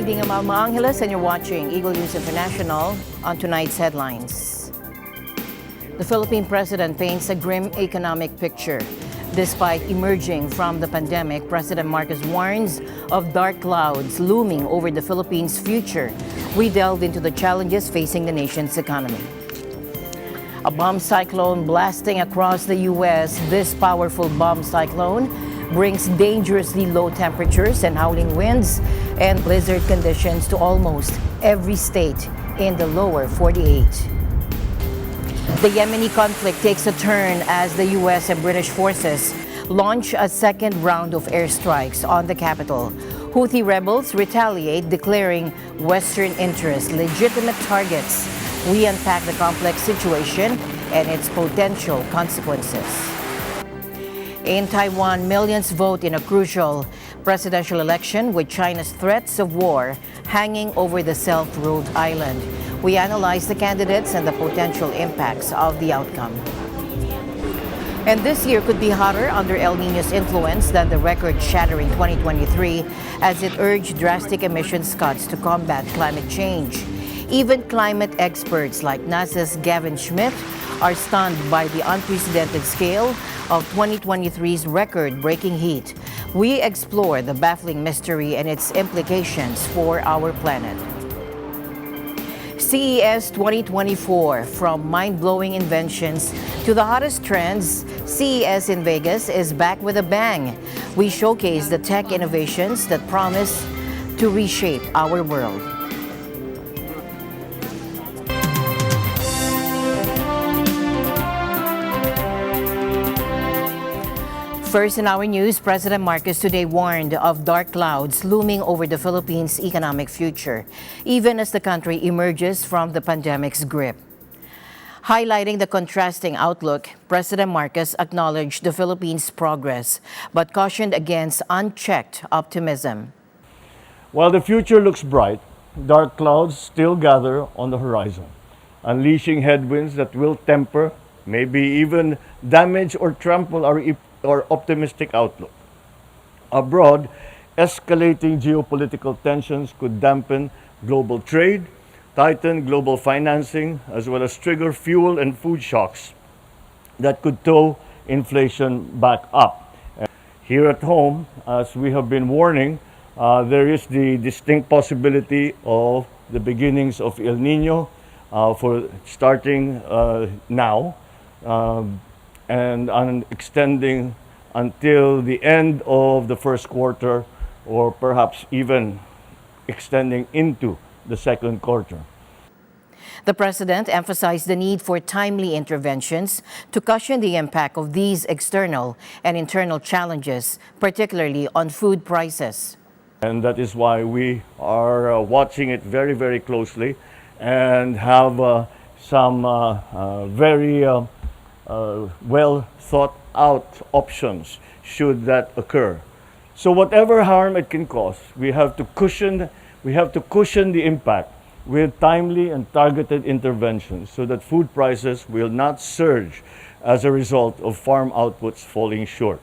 evening, I'm Alma Angeles, and you're watching Eagle News International. On tonight's headlines. The Philippine president paints a grim economic picture. Despite emerging from the pandemic, President Marcos warns of dark clouds looming over the Philippines' future. We delved into the challenges facing the nation's economy. A bomb cyclone blasting across the U.S. This powerful bomb cyclone brings dangerously low temperatures and howling winds and blizzard conditions to almost every state in the lower 48. The Yemeni conflict takes a turn as the U.S. and British forces launch a second round of airstrikes on the capital. Houthi rebels retaliate, declaring Western interests legitimate targets. We unpack the complex situation and its potential consequences. In Taiwan, millions vote in a crucial presidential election with China's threats of war hanging over the self-ruled island. We analyze the candidates and the potential impacts of the outcome. And this year could be hotter under El Niño's influence than the record-shattering 2023 as it urged drastic emissions cuts to combat climate change. Even climate experts like NASA's Gavin Schmidt are stunned by the unprecedented scale of 2023's record-breaking heat. We explore the baffling mystery and its implications for our planet. CES 2024, from mind-blowing inventions to the hottest trends, CES in Vegas is back with a bang. We showcase the tech innovations that promise to reshape our world. First in our news, President Marcos today warned of dark clouds looming over the Philippines' economic future, even as the country emerges from the pandemic's grip. Highlighting the contrasting outlook, President Marcos acknowledged the Philippines' progress, but cautioned against unchecked optimism. While the future looks bright, dark clouds still gather on the horizon, unleashing headwinds that will temper, maybe even damage or trample our optimistic outlook. Abroad, escalating geopolitical tensions could dampen global trade, tighten global financing, as well as trigger fuel and food shocks that could tow inflation back up. Here at home, as we have been warning, there is the distinct possibility of the beginnings of El Niño for starting now. And extending until the end of the first quarter, or perhaps even extending into the second quarter. The president emphasized the need for timely interventions to cushion the impact of these external and internal challenges, particularly on food prices. And that is why we are watching it very, very closely and have some very well thought out options should that occur. So whatever harm it can cause, we have to cushion the impact with timely and targeted interventions so that food prices will not surge as a result of farm outputs falling short.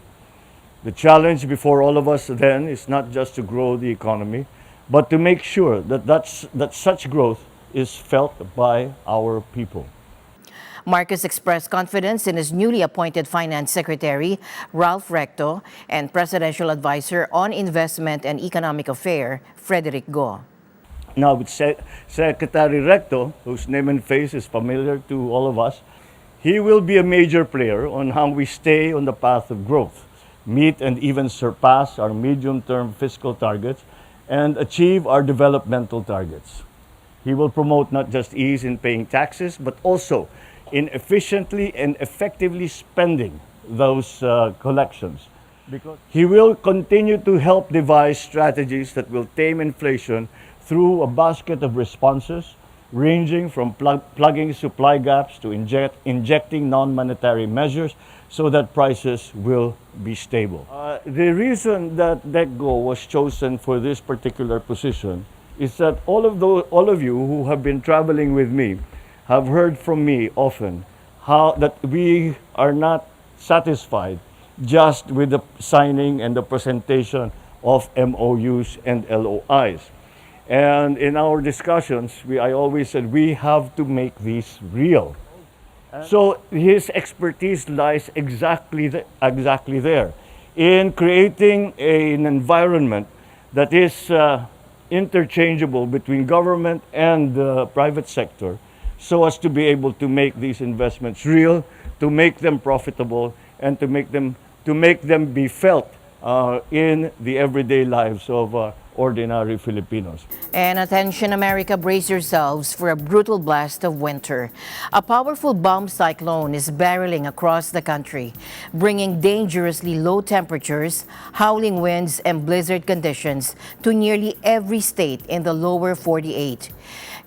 The challenge before all of us then is not just to grow the economy, but to make sure that such growth is felt by our people. Marcos expressed confidence in his newly appointed Finance Secretary, Ralph Recto, and Presidential Advisor on Investment and Economic Affairs, Frederick Go. Now, with Secretary Recto, whose name and face is familiar to all of us, he will be a major player on how we stay on the path of growth, meet and even surpass our medium-term fiscal targets, and achieve our developmental targets. He will promote not just ease in paying taxes, but also in efficiently and effectively spending those collections. Because he will continue to help devise strategies that will tame inflation through a basket of responses, ranging from plugging supply gaps to injecting non-monetary measures so that prices will be stable. The reason that DECGO was chosen for this particular position is that all of you who have been traveling with me have heard from me often how that we are not satisfied just with the signing and the presentation of MOUs and LOIs. And in our discussions, I always said we have to make these real. So his expertise lies exactly there in creating an environment that is interchangeable between government and the private sector so as to be able to make these investments real, to make them profitable, and to make them be felt in the everyday lives of ordinary Filipinos. And attention America, brace yourselves for a brutal blast of winter. A powerful bomb cyclone is barreling across the country, bringing dangerously low temperatures, howling winds, and blizzard conditions to nearly every state in the lower 48.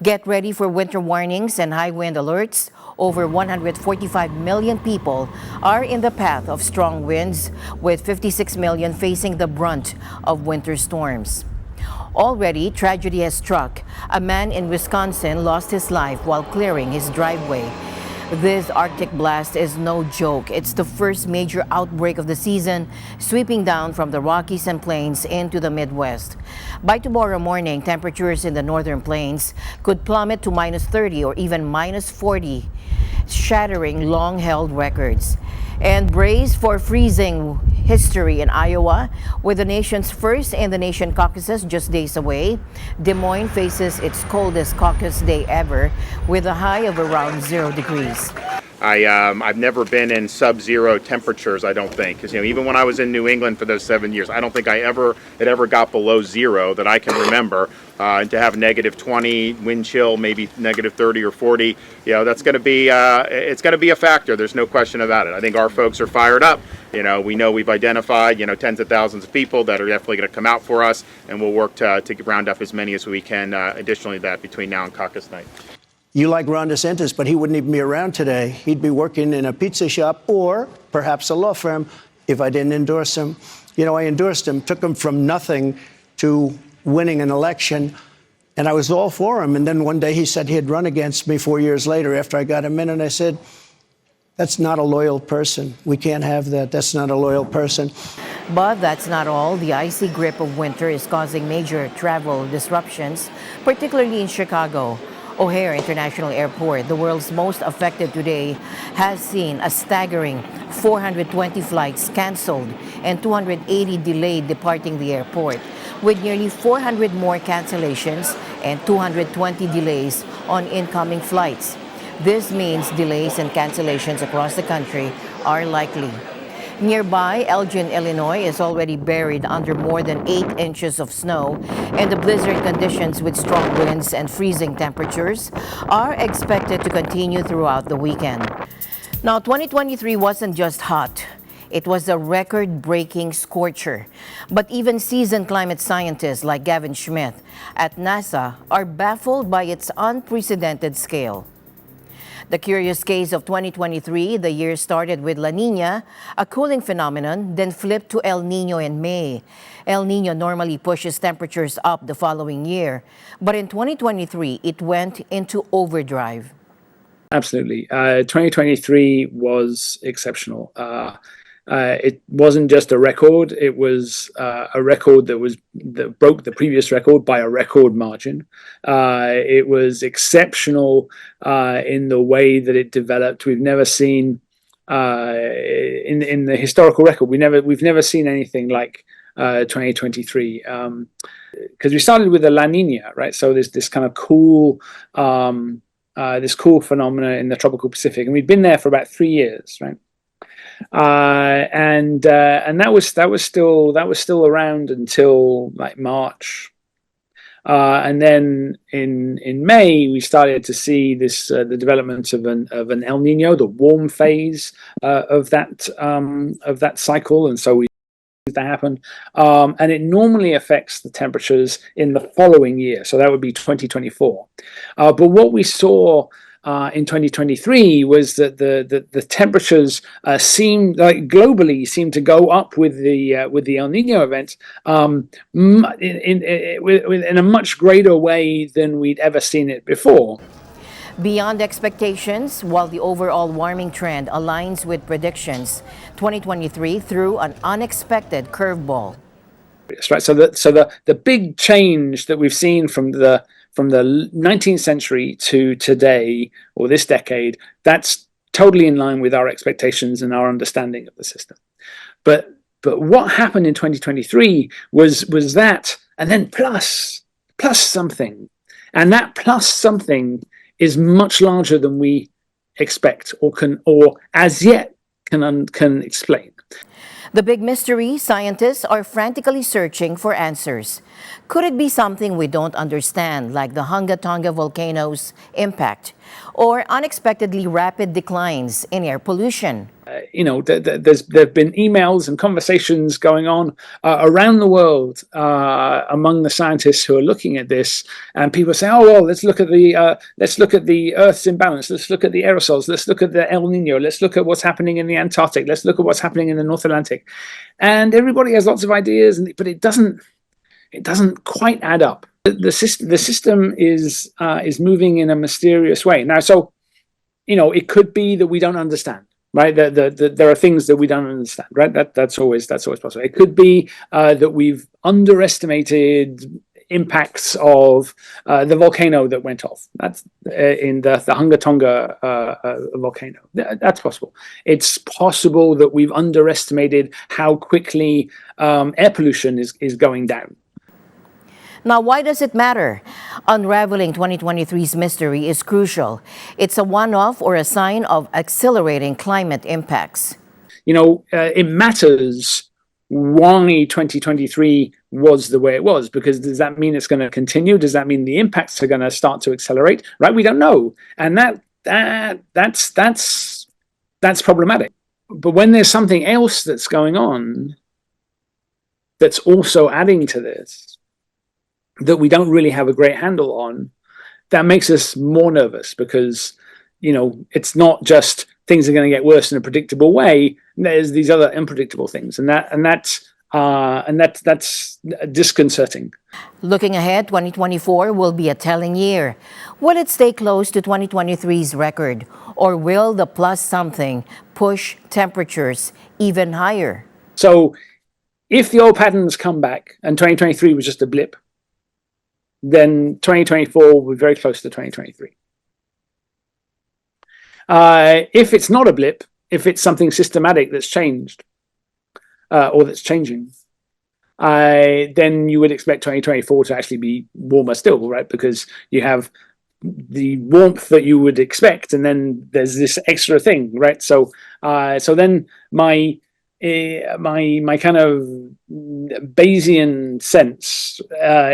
Get ready for winter warnings and high wind alerts. Over 145 million people are in the path of strong winds, with 56 million facing the brunt of winter storms. Already, tragedy has struck. A man in Wisconsin lost his life while clearing his driveway. This Arctic blast is no joke. It's the first major outbreak of the season, sweeping down from the Rockies and Plains into the Midwest. By tomorrow morning, temperatures in the northern plains could plummet to -30 or even -40, shattering long-held records. And brace for freezing history in Iowa, with the nation's first in the nation caucuses just days away. Des Moines faces its coldest caucus day ever, with a high of around 0 degrees. I've never been in sub-zero temperatures, I don't think. Because even when I was in New England for those 7 years, I don't think it ever got below zero that I can remember. And to have -20 wind chill, maybe -30 or 40, that's going to be it's going to be a factor. There's no question about it. I think our folks are fired up. We know we've identified tens of thousands of people that are definitely going to come out for us, and we'll work to round up as many as we can. Additionally, that between now and caucus night. You like Ron DeSantis, but he wouldn't even be around today. He'd be working in a pizza shop or perhaps a law firm if I didn't endorse him. I endorsed him, took him from nothing to winning an election, and I was all for him. And then one day he said he'd run against me 4 years later after I got him in, and I said, that's not a loyal person. We can't have that. That's not a loyal person. But that's not all. The icy grip of winter is causing major travel disruptions, particularly in Chicago. O'Hare International Airport, the world's most affected today, has seen a staggering 420 flights canceled and 280 delayed departing the airport, with nearly 400 more cancellations and 220 delays on incoming flights. This means delays and cancellations across the country are likely. Nearby, Elgin, Illinois is already buried under more than 8 inches of snow, and the blizzard conditions with strong winds and freezing temperatures are expected to continue throughout the weekend. Now, 2023 wasn't just hot. It was a record-breaking scorcher. But even seasoned climate scientists like Gavin Schmidt at NASA are baffled by its unprecedented scale. The curious case of 2023, the year started with La Nina, a cooling phenomenon, then flipped to El Nino in May. El Nino normally pushes temperatures up the following year, but in 2023, it went into overdrive. Absolutely. 2023 was exceptional. It wasn't just a record, it was a record that broke the previous record by a record margin. It was exceptional in the way that it developed. We've never seen in the historical record, we've never seen anything like 2023, because we started with the La Nina, right? So there's this kind of cool phenomena in the tropical Pacific, and we've been there for about 3 years, right? And that was still around until like March, and then in May we started to see this the development of an El Nino, the warm phase of that cycle, and so we that happen, and it normally affects the temperatures in the following year, so that would be 2024. But what we saw in 2023 was that the temperatures seemed like globally seemed to go up with the El Nino event in a much greater way than we'd ever seen it before. Beyond expectations, while the overall warming trend aligns with predictions, 2023 threw an unexpected curveball. right? So the big change that we've seen from the 19th century to today, or this decade, that's totally in line with our expectations and our understanding of the system. But what happened in 2023 was that, and then plus something, and that plus something is much larger than we expect or as yet can explain. The big mystery, scientists are frantically searching for answers. Could it be something we don't understand, like the Hunga Tonga volcano's impact, or unexpectedly rapid declines in air pollution? There've been emails and conversations going on around the world among the scientists who are looking at this, and people say, "Oh well, let's look at the Earth's imbalance. Let's look at the aerosols. Let's look at the El Nino. Let's look at what's happening in the Antarctic. Let's look at what's happening in the North Atlantic." And everybody has lots of ideas, but it doesn't quite add up. The system is moving in a mysterious way now. So, it could be that we don't understand. Right, there are things that we don't understand. Right, that's always possible. It could be that we've underestimated impacts of the volcano that went off. That's in the Hunga Tonga volcano. That's possible. It's possible that we've underestimated how quickly air pollution is going down. Now, why does it matter? Unraveling 2023's mystery is crucial. It's a one-off or a sign of accelerating climate impacts. It matters why 2023 was the way it was, because does that mean it's going to continue? Does that mean the impacts are going to start to accelerate? Right? We don't know. And that's problematic. But when there's something else that's going on that's also adding to this, that we don't really have a great handle on, that makes us more nervous, because it's not just things are going to get worse in a predictable way. There's these other unpredictable things, and that's disconcerting. Looking ahead, 2024 will be a telling year. Will it stay close to 2023's record, or will the plus something push temperatures even higher? So if the old patterns come back and 2023 was just a blip, then 2024 will be very close to 2023. If it's not a blip, if it's something systematic that's changed or that's changing, then you would expect 2024 to actually be warmer still, right? Because you have the warmth that you would expect, and then there's this extra thing, right? So then my kind of Bayesian sense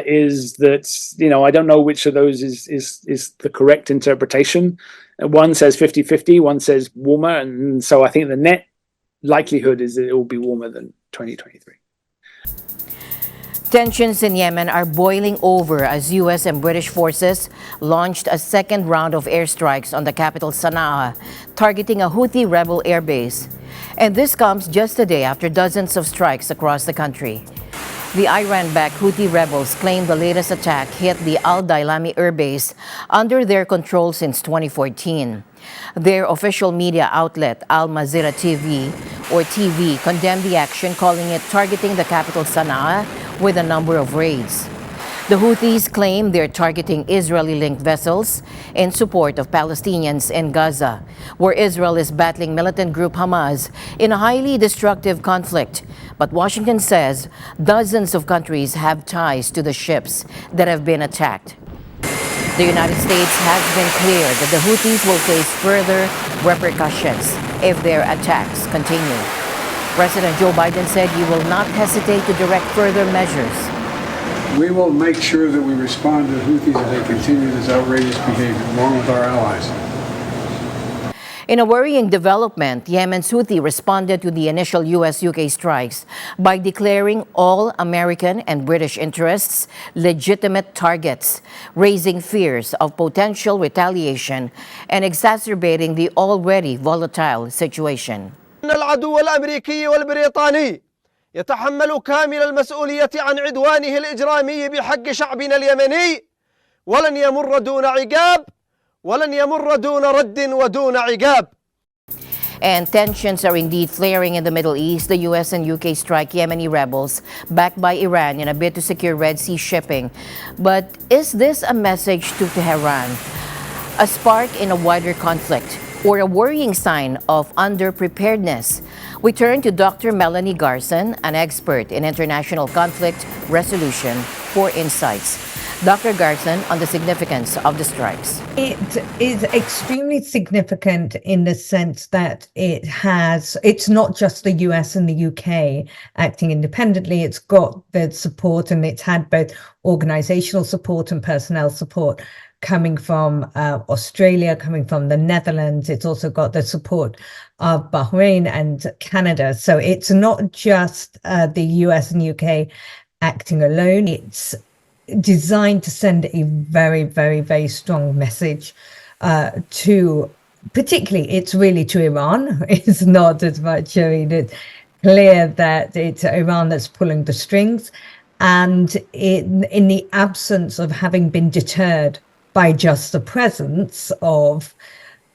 is that, I don't know which of those is the correct interpretation. One says 50-50, one says warmer, and so I think the net likelihood is that it will be warmer than 2023. Tensions in Yemen are boiling over as U.S. and British forces launched a second round of airstrikes on the capital Sana'a, targeting a Houthi rebel airbase. And this comes just a day after dozens of strikes across the country. The Iran-backed Houthi rebels claim the latest attack hit the Al-Dailami airbase under their control since 2014. Their official media outlet, Al Mazira TV, condemned the action, calling it targeting the capital Sana'a with a number of raids. The Houthis claim they're targeting Israeli-linked vessels in support of Palestinians in Gaza, where Israel is battling militant group Hamas in a highly destructive conflict. But Washington says dozens of countries have ties to the ships that have been attacked. The United States has been clear that the Houthis will face further repercussions if their attacks continue. President Joe Biden said he will not hesitate to direct further measures. We will make sure that we respond to the Houthis as they continue this outrageous behavior, along with our allies. In a worrying development, Yemen's Houthi responded to the initial U.S.-UK strikes by declaring all American and British interests legitimate targets, raising fears of potential retaliation and exacerbating the already volatile situation. العدو الأمريكي والبريطاني يتحمل كامل المسؤولية عن عدوانه الإجرامي بحق شعبنا اليمني ولن يمر دون عقاب ولن يمر دون رد ودون عقاب. And tensions are indeed flaring in the Middle East. The U.S. and U.K. strike Yemeni rebels backed by Iran in a bid to secure Red Sea shipping. But is this a message to Tehran? A spark in a wider conflict, or a worrying sign of underpreparedness? We turn to Dr. Melanie Garson, an expert in international conflict resolution, for insights. Dr. Garson, on the significance of the strikes. It is extremely significant in the sense that it's not just the US and the UK acting independently. It's got the support, and it's had both organizational support and personnel support coming from Australia, coming from the Netherlands. It's also got the support of Bahrain and Canada. So it's not just the US and UK acting alone. It's designed to send a very, very, very strong message to, particularly, it's really to Iran. It's not as much, it's clear that it's Iran that's pulling the strings. And in the absence of having been deterred by just the presence of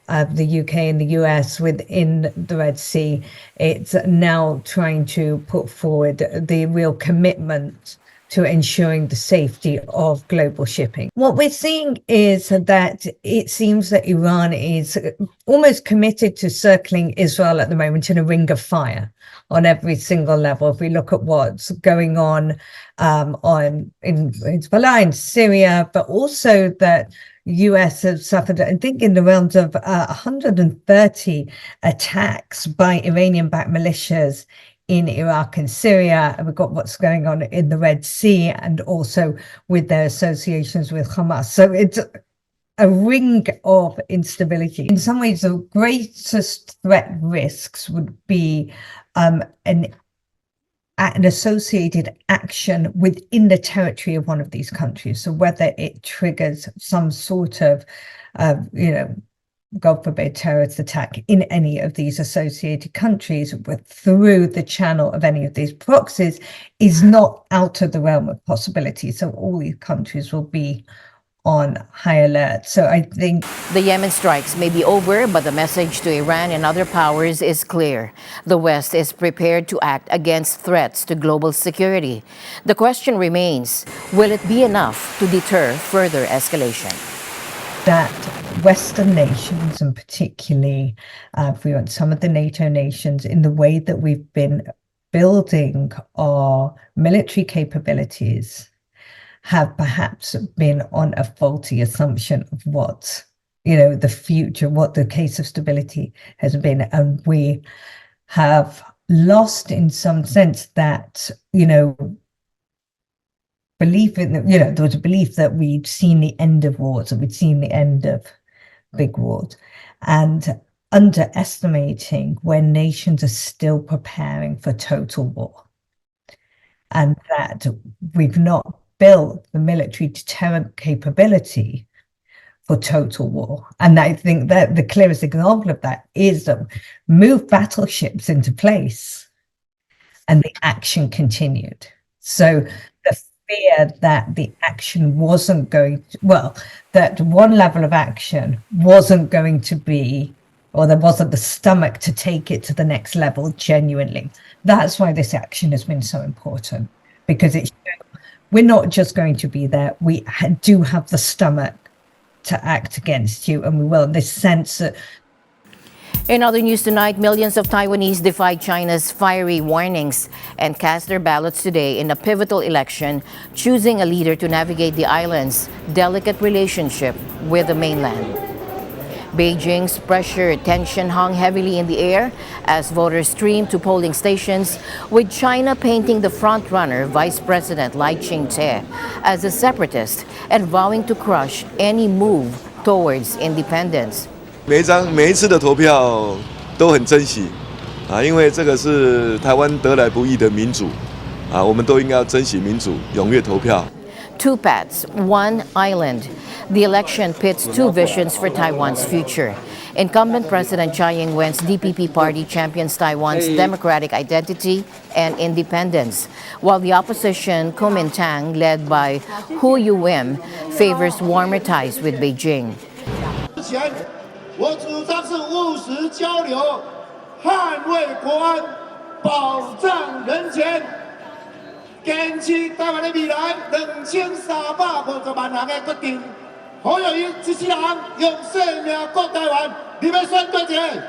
the UK and the US within the Red Sea, it's now trying to put forward the real commitment to ensuring the safety of global shipping. What we're seeing is that it seems that Iran is almost committed to circling Israel at the moment in a ring of fire on every single level. If we look at what's going on in Hezbollah, in Syria, but also that US has suffered, I think, in the realms of 130 attacks by Iranian-backed militias in Iraq and Syria. We've got what's going on in the Red Sea, and also with their associations with Hamas. So it's a ring of instability. In some ways, the greatest threat risks would be an associated action within the territory of one of these countries. So whether it triggers some sort of, God forbid, terrorist attack in any of these associated countries through the channel of any of these proxies is not out of the realm of possibility. So all these countries will be on high alert. So I think the Yemen strikes may be over, but the message to Iran and other powers is clear. The West is prepared to act against threats to global security. The question remains, will it be enough to deter further escalation? That Western nations, and particularly if we want some of the NATO nations, in the way that we've been building our military capabilities, have perhaps been on a faulty assumption of what, the future, what the case of stability has been. And we have lost, in some sense, that, belief in, there was a belief that we'd seen the end of wars, that we'd seen the end of big wars, and underestimating when nations are still preparing for total war. And that we've not built the military deterrent capability for total war. And I think that the clearest example of that is that move battleships into place and the action continued. So the fear that the action wasn't going to, that one level of action wasn't going to be, or there wasn't the stomach to take it to the next level genuinely. That's why this action has been so important, because we're not just going to be there, we do have the stomach to act against you, and we will. This sense that. In other news tonight, millions of Taiwanese defied China's fiery warnings and cast their ballots today in a pivotal election, choosing a leader to navigate the island's delicate relationship with the mainland. Beijing's pressure tension hung heavily in the air as voters streamed to polling stations, with China painting the front-runner, Vice President Lai Ching-te, as a separatist and vowing to crush any move towards independence. 每一次的投票都很珍惜因为这个是台湾得来不易的民主我们都应该要珍惜民主，踊跃投票。Two paths, one island. The election pits two visions for Taiwan's future. Incumbent President Tsai Ing-wen's DPP party champions Taiwan's democratic identity and independence, while the opposition Kuomintang, led by Hu Yu-im, favors warmer ties with Beijing. 我主张是务实交流，捍卫国安，保障人权，坚持台湾的未来2350万人的决定。好有一世人用生命过台湾，你们选对一个。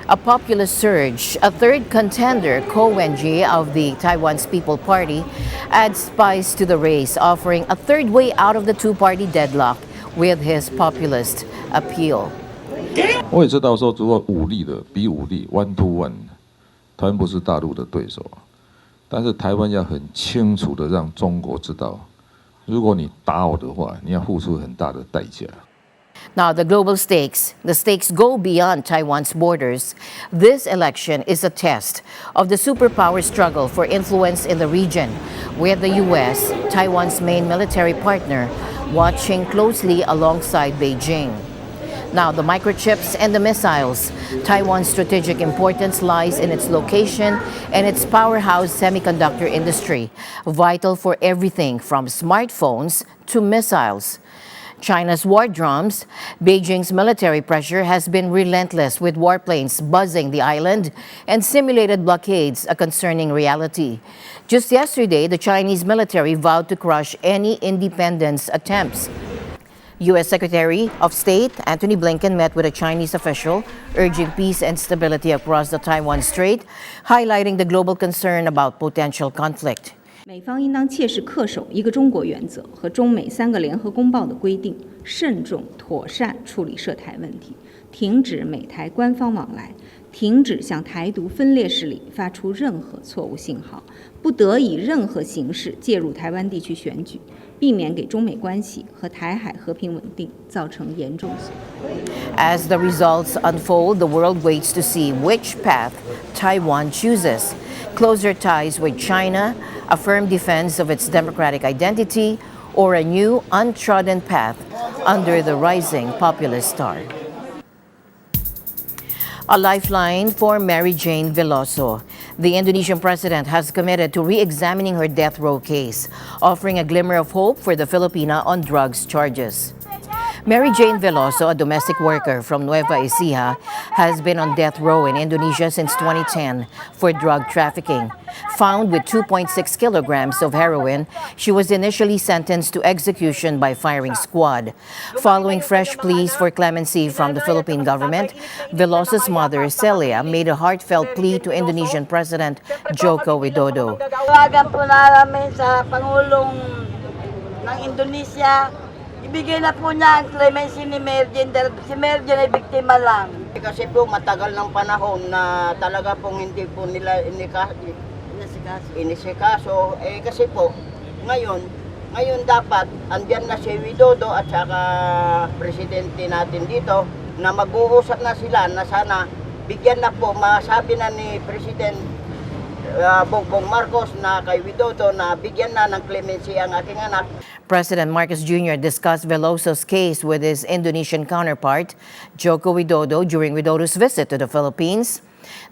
A populist surge, a third contender, Ko Wen-je of the Taiwan's People Party, adds spice to the race, offering a third way out of the two-party deadlock with his populist appeal. 我也知道说，如果武力的比武力 one to one， 台湾不是大陆的对手，但是台湾要很清楚的让中国知道，如果你打我的话，你要付出很大的代价。 Now, the global stakes, the stakes go beyond Taiwan's borders. This election is a test of the superpower struggle for influence in the region, with the U.S., Taiwan's main military partner, watching closely alongside Beijing. Now, the microchips and the missiles. Taiwan's strategic importance lies in its location and its powerhouse semiconductor industry, vital for everything from smartphones to missiles. China's war drums, Beijing's military pressure has been relentless, with warplanes buzzing the island and simulated blockades a concerning reality. Just yesterday, the Chinese military vowed to crush any independence attempts. U.S. Secretary of State Antony Blinken met with a Chinese official, urging peace and stability across the Taiwan Strait, highlighting the global concern about potential conflict. 美方应当切实恪守一个中国原则和中美3个联合公报的规定，慎重妥善处理涉台问题，停止美台官方往来，停止向台独分裂势力发出任何错误信号，不得以任何形式介入台湾地区选举，避免给中美关系和台海和平稳定造成严重损害。 As the results unfold, the world waits to see which path Taiwan chooses. Closer ties with China, a firm defense of its democratic identity, or a new untrodden path under the rising populist star. A lifeline for Mary Jane Veloso. The Indonesian president has committed to re-examining her death row case, offering a glimmer of hope for the Filipina on drugs charges. Mary Jane Veloso, a domestic worker from Nueva Ecija, has been on death row in Indonesia since 2010 for drug trafficking. Found with 2.6 kilograms of heroin, she was initially sentenced to execution by firing squad. Following fresh pleas for clemency from the Philippine government, Veloso's mother, Celia, made a heartfelt plea to Indonesian President Joko Widodo. Tawagan po namin sa Pangulong ng Indonesia. Ibigay na po niya ang clemency ni Merjen dahil si Merjen ay biktima lang. Kasi po matagal ng panahon na talaga pong hindi po nila inisikaso. Kasi po ngayon dapat andyan na si Widodo at saka presidente natin dito na mag-uusap na sila na sana bigyan na po, masabi na ni President Bongbong Marcos na kay Widodo na bigyan na ng clemency ang aking anak. President Marcos Jr. discussed Veloso's case with his Indonesian counterpart, Joko Widodo, during Widodo's visit to the Philippines.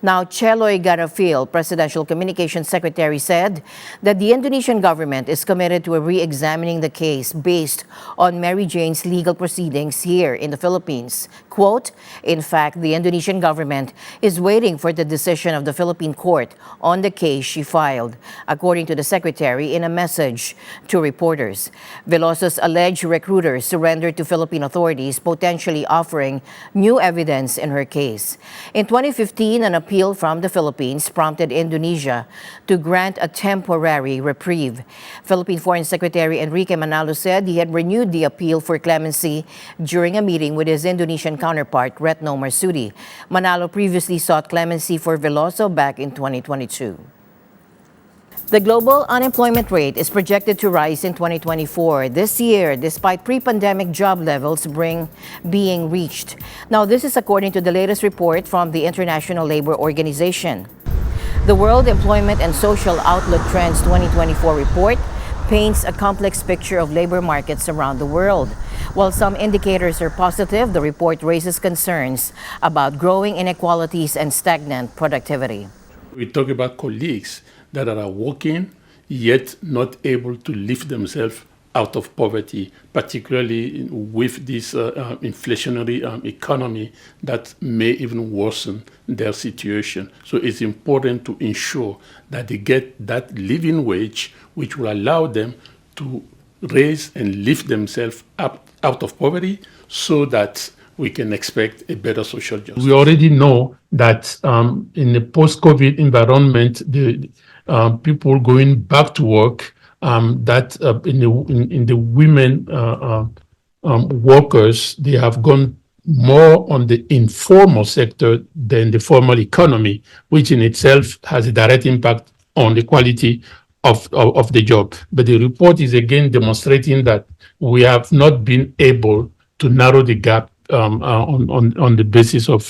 Now, Cheloy Garafil, Presidential Communications Secretary, said that the Indonesian government is committed to re-examining the case based on Mary Jane's legal proceedings here in the Philippines. Quote, in fact, the Indonesian government is waiting for the decision of the Philippine court on the case she filed, according to the Secretary in a message to reporters. Veloso's alleged recruiter surrendered to Philippine authorities, potentially offering new evidence in her case. In 2015, an appeal from the Philippines prompted Indonesia to grant a temporary reprieve. Philippine Foreign Secretary Enrique Manalo said he had renewed the appeal for clemency during a meeting with his Indonesian counterpart, Retno Marsudi. Manalo previously sought clemency for Veloso back in 2022. The global unemployment rate is projected to rise in 2024 this year, despite pre-pandemic job levels being reached. Now, this is according to the latest report from the International Labor Organization. The World Employment and Social Outlook Trends 2024 report paints a complex picture of labor markets around the world. While some indicators are positive, the report raises concerns about growing inequalities and stagnant productivity. We talk about colleagues that are working yet not able to lift themselves out of poverty, particularly with this inflationary economy that may even worsen their situation. So it's important to ensure that they get that living wage, which will allow them to raise and lift themselves up out of poverty so that we can expect a better social justice. We already know that in the post-COVID environment, the people going back to work, that in the women workers, they have gone more on the informal sector than the formal economy, which in itself has a direct impact on the quality of the job. But the report is again demonstrating that we have not been able to narrow the gap on the basis of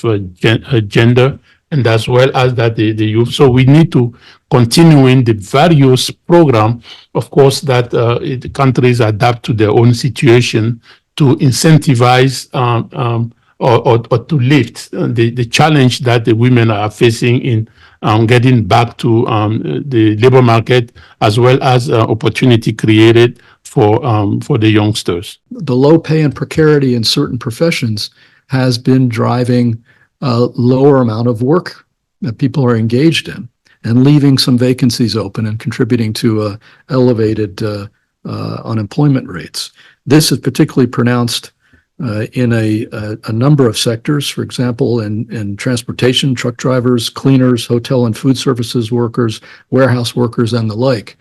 gender, and as well as that the youth. So we need to continue in the various program, of course, that the countries adapt to their own situation to incentivize or to lift the challenge that the women are facing in getting back to the labor market, as well as opportunity created for the youngsters. The low pay and precarity in certain professions has been driving a lower amount of work that people are engaged in and leaving some vacancies open and contributing to elevated unemployment rates. This is particularly pronounced in a number of sectors, for example, in transportation, truck drivers, cleaners, hotel and food services workers, warehouse workers, and the like.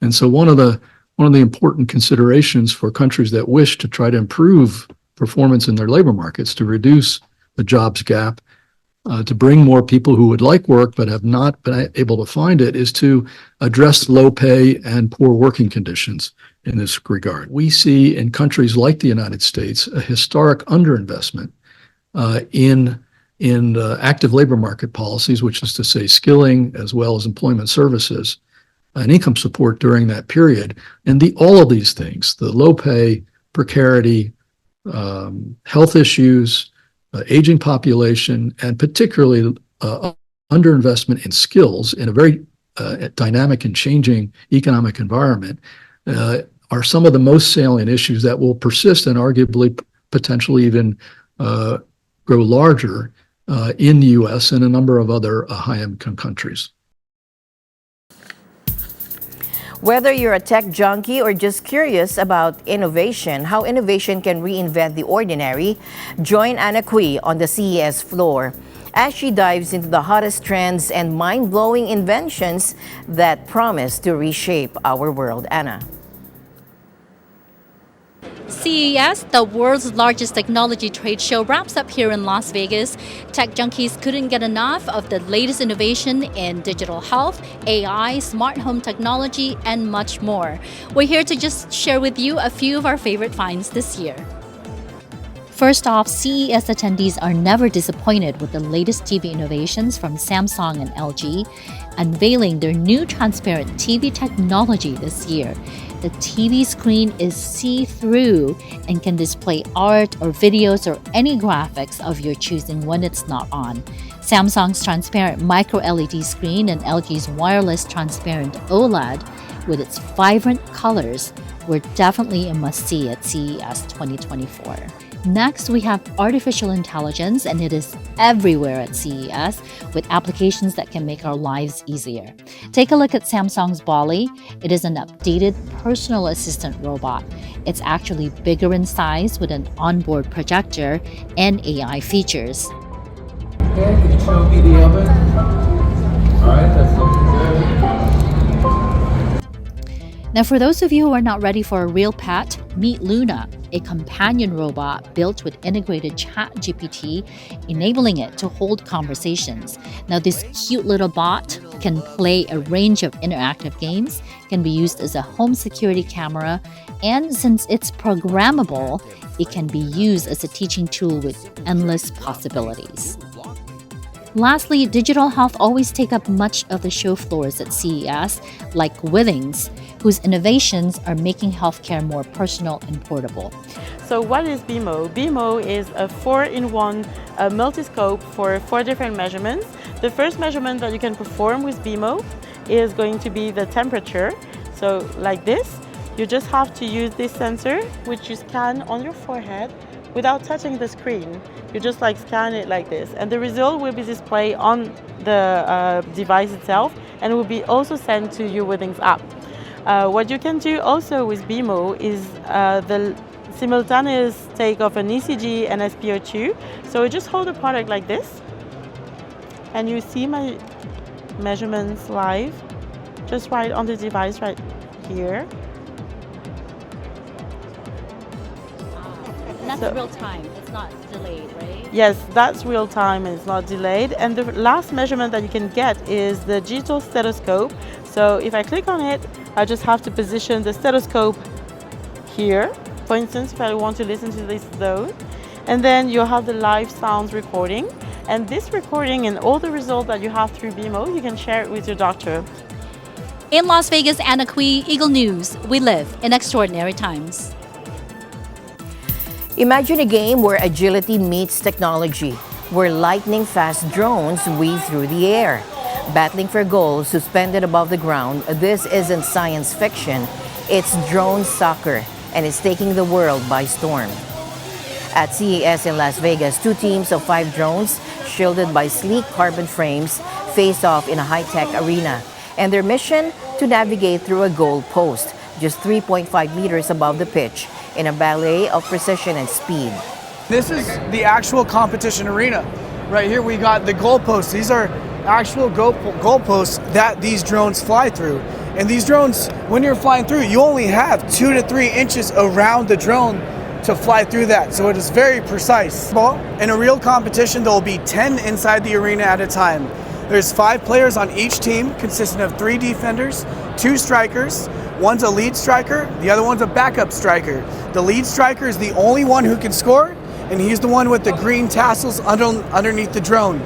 And so one of the important considerations for countries that wish to try to improve performance in their labor markets, to reduce the jobs gap, to bring more people who would like work but have not been able to find it, is to address low pay and poor working conditions in this regard. We see in countries like the United States a historic underinvestment in active labor market policies, which is to say skilling as well as employment services and income support during that period. And all of these things, the low pay, precarity, health issues, aging population, and particularly underinvestment in skills in a very dynamic and changing economic environment, are some of the most salient issues that will persist and arguably potentially even grow larger in the U.S. and a number of other high-income countries. Whether you're a tech junkie or just curious about innovation, how innovation can reinvent the ordinary, join Anna Cui on the CES floor as she dives into the hottest trends and mind-blowing inventions that promise to reshape our world. Anna. CES, the world's largest technology trade show, wraps up here in Las Vegas. Tech junkies couldn't get enough of the latest innovation in digital health, AI, smart home technology, and much more. We're here to just share with you a few of our favorite finds this year. First off, CES attendees are never disappointed with the latest TV innovations from Samsung and LG, unveiling their new transparent TV technology this year. The TV screen is see-through and can display art or videos or any graphics of your choosing when it's not on. Samsung's transparent micro-LED screen and LG's wireless transparent OLED with its vibrant colors were definitely a must-see at CES 2024. Next, we have artificial intelligence, and it is everywhere at CES with applications that can make our lives easier. Take a look at Samsung's Bali. It is an updated personal assistant robot. It's actually bigger in size with an onboard projector and AI features. Okay, can you show me the oven? All right, that's looking good. Now, for those of you who are not ready for a real pet, meet Luna, a companion robot built with integrated ChatGPT, enabling it to hold conversations. Now, this cute little bot can play a range of interactive games, can be used as a home security camera, and since it's programmable, it can be used as a teaching tool with endless possibilities. Lastly, digital health always take up much of the show floors at CES, like Withings, whose innovations are making healthcare more personal and portable. So what is BMO? BMO is a 4-in-1 multi-scope for 4 different measurements. The first measurement that you can perform with BMO is going to be the temperature. So like this, You just have to use this sensor, which you scan on your forehead without touching the screen. You just like scan it like this, and the result will be displayed on the device itself, and will be also sent to your Withings app. What you can do also with BMO is the simultaneous take of an ECG and SpO2. So I just hold the product like this, and you see my measurements live, just right on the device right here. And that's real time, it's not delayed, right? Yes, that's real time and it's not delayed. And the last measurement that you can get is the digital stethoscope. So if I click on it, I just have to position the stethoscope here. For instance, if I want to listen to this zone, and then you have the live sounds recording. And this recording and all the results that you have through BMO, you can share it with your doctor. In Las Vegas, Anna Cui, Eagle News. We live in extraordinary times. Imagine a game where agility meets technology, where lightning-fast drones weave through the air. Battling for goals suspended above the ground, this isn't science fiction, it's drone soccer, and it's taking the world by storm. At CES in Las Vegas, 2 teams of 5 drones, shielded by sleek carbon frames, face off in a high-tech arena. And their mission? To navigate through a goal post, just 3.5 meters above the pitch, in a ballet of precision and speed. This is the actual competition arena. Right here we got the goalposts. These are actual goalposts that these drones fly through. And these drones, when you're flying through, you only have 2 to 3 inches around the drone to fly through that. So it is very precise. Well, in a real competition, there will be 10 inside the arena at a time. There's 5 players on each team, consisting of 3 defenders, 2 strikers. One's a lead striker, the other one's a backup striker. The lead striker is the only one who can score, and he's the one with the green tassels underneath the drone.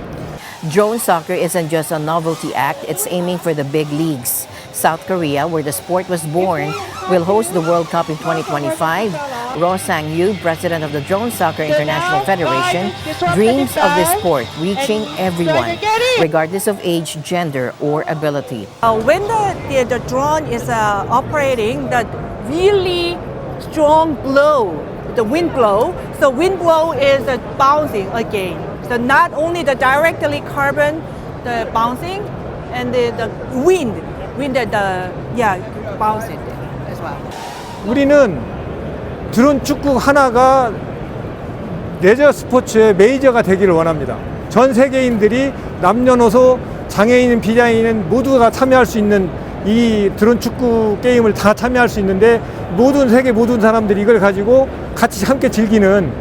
Drone soccer isn't just a novelty act, it's aiming for the big leagues. South Korea, where the sport was born, will host the World Cup in 2025. Ro Sang-yu, president of the Drone Soccer International Federation, dreams of this sport reaching everyone, regardless of age, gender, or ability. When the drone is operating, the really strong blow, the wind blow, so wind blow is bouncing again. So not only the directly carbon, the bouncing, and the wind bouncing as well. 우리는 드론 축구 하나가 레저 스포츠의 메이저가 되기를 원합니다. 전 세계인들이 남녀노소, 장애인, 비장애인 모두가 참여할 수 있는 이 드론 축구 게임을 다 참여할 수 있는데 세계 모든 사람들이 이걸 가지고 같이 함께 즐기는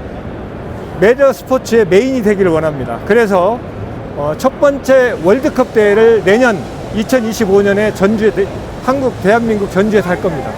메이저 스포츠의 메인이 되기를 원합니다. 그래서 첫 번째 월드컵 대회를 내년 2025년에 대한민국 전주에서 할 겁니다.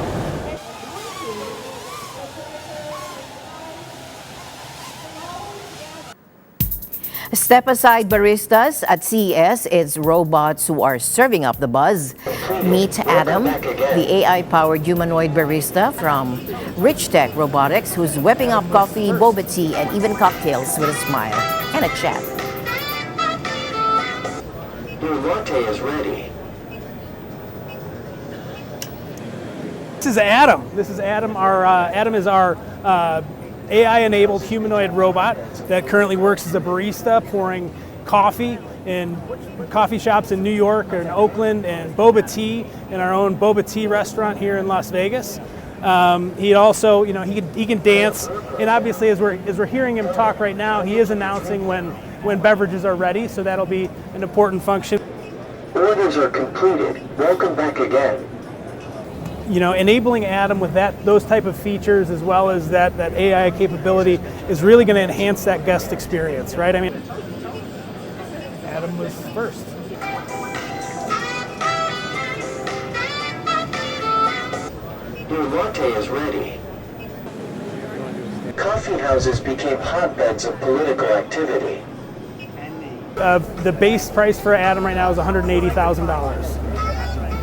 Step aside baristas at CES, it's robots who are serving up the buzz. Meet Adam, the AI-powered humanoid barista from Rich Tech Robotics, who's whipping up coffee, boba tea, and even cocktails with a smile and a chat. Your latte is ready. This is Adam. Adam is our AI-enabled humanoid robot that currently works as a barista, pouring coffee in coffee shops in New York or in Oakland, and boba tea in our own boba tea restaurant here in Las Vegas. He also, he can dance, and obviously as we're hearing him talk right now, he is announcing when beverages are ready, so that'll be an important function. Orders are completed. Welcome back again. Enabling Adam with those type of features as well as that AI capability is really going to enhance that guest experience, right? I mean, Adam was first. Your latte is ready. Coffee houses became hotbeds of political activity. The base price for Adam right now is $180,000.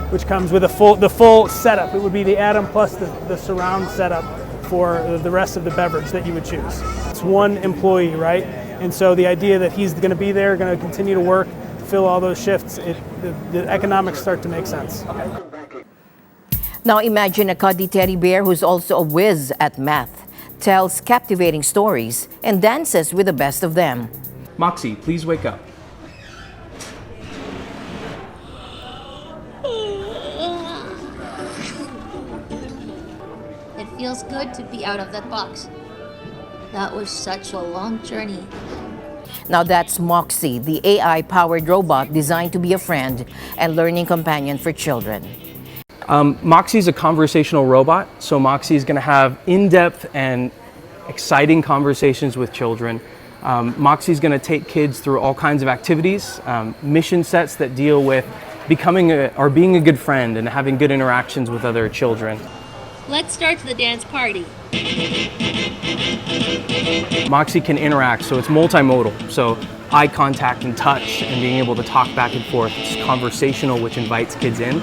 Which comes with the full setup. It would be the Adam plus the surround setup for the rest of the beverage that you would choose. It's one employee, right? And so the idea that he's going to be there, going to continue to work, fill all those shifts, the economics start to make sense. Now imagine a cuddly teddy bear who's also a whiz at math, tells captivating stories, and dances with the best of them. Moxy, please wake up. It feels good to be out of that box. That was such a long journey. Now that's Moxy, the AI-powered robot designed to be a friend and learning companion for children. Moxy is a conversational robot, so Moxy is going to have in-depth and exciting conversations with children. Moxy is going to take kids through all kinds of activities, mission sets that deal with becoming or being a good friend and having good interactions with other children. Let's start the dance party. Moxy can interact, so it's multimodal. So eye contact and touch and being able to talk back and forth. It's conversational, which invites kids in.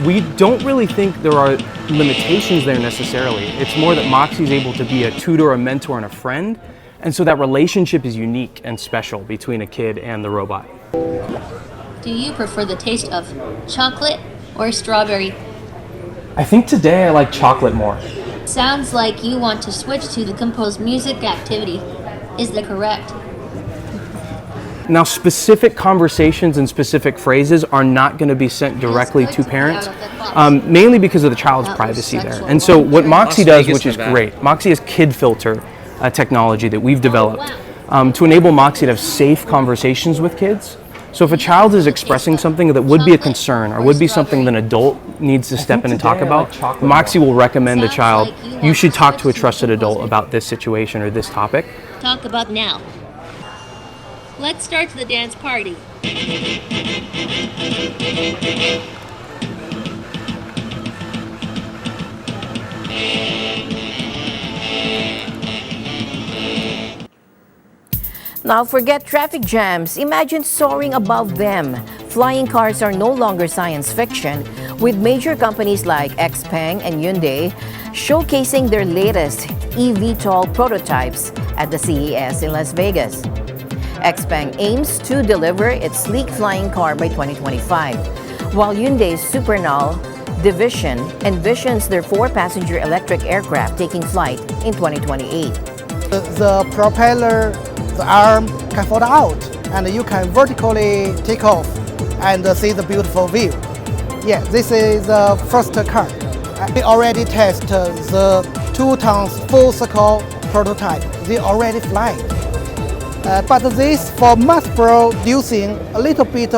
We don't really think there are limitations there necessarily. It's more that Moxy is able to be a tutor, a mentor, and a friend. And so that relationship is unique and special between a kid and the robot. Do you prefer the taste of chocolate or strawberry? I think today I like chocolate more. Sounds like you want to switch to the composed music activity. Is that correct? Now, specific conversations and specific phrases are not going to be sent directly to parents, mainly because of the child's privacy there. And so what Moxy does, which is great, Moxy has kid filter technology that we've developed to enable Moxy to have safe conversations with kids. So if a child is expressing something that would be a concern or would be something that an adult needs to step in and talk about, Moxy will recommend the child, you should talk to a trusted adult about this situation or this topic. Talk about now. Let's start the dance party. Now forget traffic jams. Imagine soaring above them. Flying cars are no longer science fiction, with major companies like XPeng and Hyundai showcasing their latest eVTOL prototypes at the CES in Las Vegas. XPeng aims to deliver its sleek flying car by 2025, while Hyundai's Supernal division envisions their 4-passenger electric aircraft taking flight in 2028. The propeller, the arm can fold out and you can vertically take off and see the beautiful view. Yeah, this is the first car. We already test the 2 tons full circle prototype. They already fly. But this for mass producing a little bit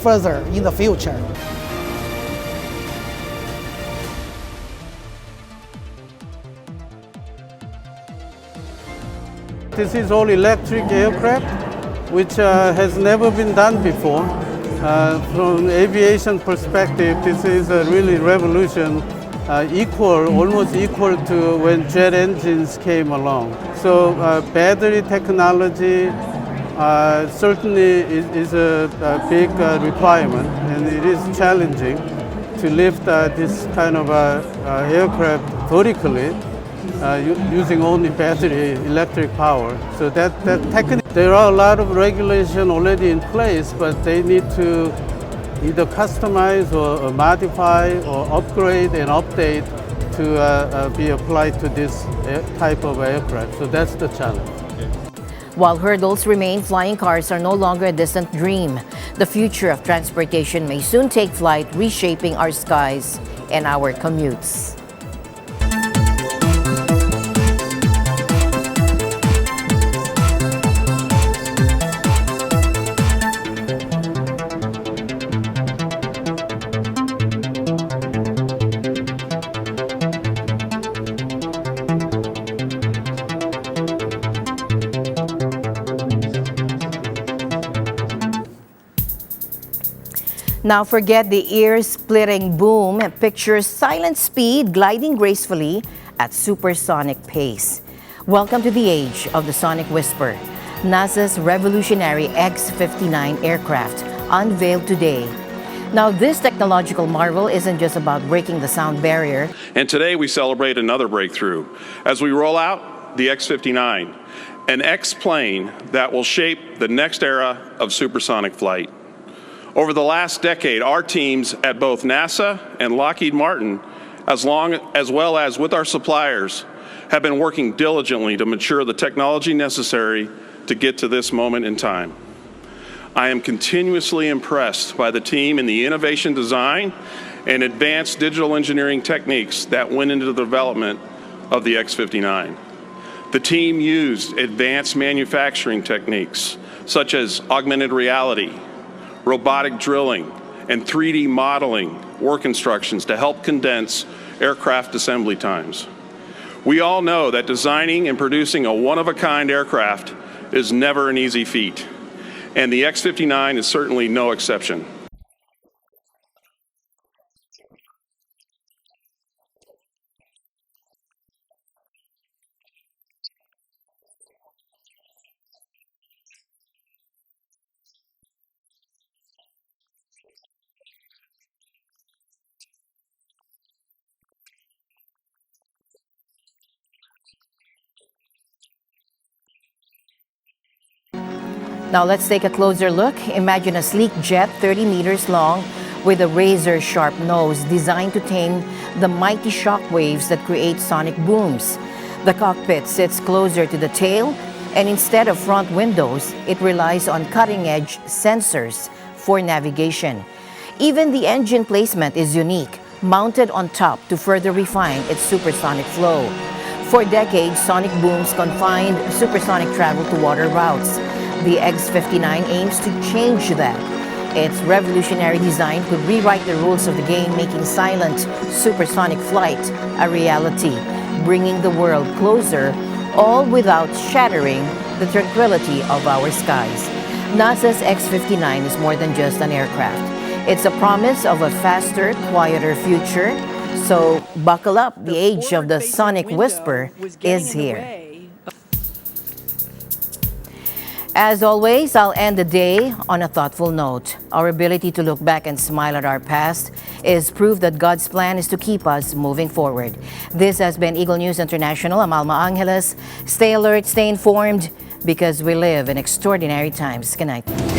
further in the future. This is all electric aircraft, which has never been done before. From aviation perspective, this is a really revolution, almost equal to when jet engines came along. So battery technology certainly is a big requirement, and it is challenging to lift this kind of aircraft vertically. Using only battery electric power. So that there are a lot of regulation already in place, but they need to either customize or modify or upgrade and update to be applied to this type of aircraft. So that's the challenge. While hurdles remain, flying cars are no longer a distant dream. The future of transportation may soon take flight, reshaping our skies and our commutes. Now forget the ear-splitting boom and picture silent speed gliding gracefully at supersonic pace. Welcome to the age of the sonic whisper. NASA's revolutionary X-59 aircraft unveiled today. Now this technological marvel isn't just about breaking the sound barrier. And today we celebrate another breakthrough as we roll out the X-59, an X-plane that will shape the next era of supersonic flight. Over the last decade, our teams at both NASA and Lockheed Martin, as well as with our suppliers, have been working diligently to mature the technology necessary to get to this moment in time. I am continuously impressed by the team in the innovation design and advanced digital engineering techniques that went into the development of the X-59. The team used advanced manufacturing techniques such as augmented reality, robotic drilling, and 3D modeling work instructions to help condense aircraft assembly times. We all know that designing and producing a one-of-a-kind aircraft is never an easy feat, and the X-59 is certainly no exception. Now let's take a closer look. Imagine a sleek jet 30 meters long with a razor-sharp nose designed to tame the mighty shock waves that create sonic booms. The cockpit sits closer to the tail, and instead of front windows, it relies on cutting-edge sensors for navigation. Even the engine placement is unique, mounted on top to further refine its supersonic flow. For decades, sonic booms confined supersonic travel to water routes. The X-59 aims to change that. Its revolutionary design could rewrite the rules of the game, making silent supersonic flight a reality, bringing the world closer, all without shattering the tranquility of our skies. NASA's X-59 is more than just an aircraft. It's a promise of a faster, quieter future. So buckle up, the age of the sonic whisper is here. As always, I'll end the day on a thoughtful note. Our ability to look back and smile at our past is proof that God's plan is to keep us moving forward. This has been Eagle News International. I'm Alma Angeles. Stay alert, stay informed, because we live in extraordinary times. Good night.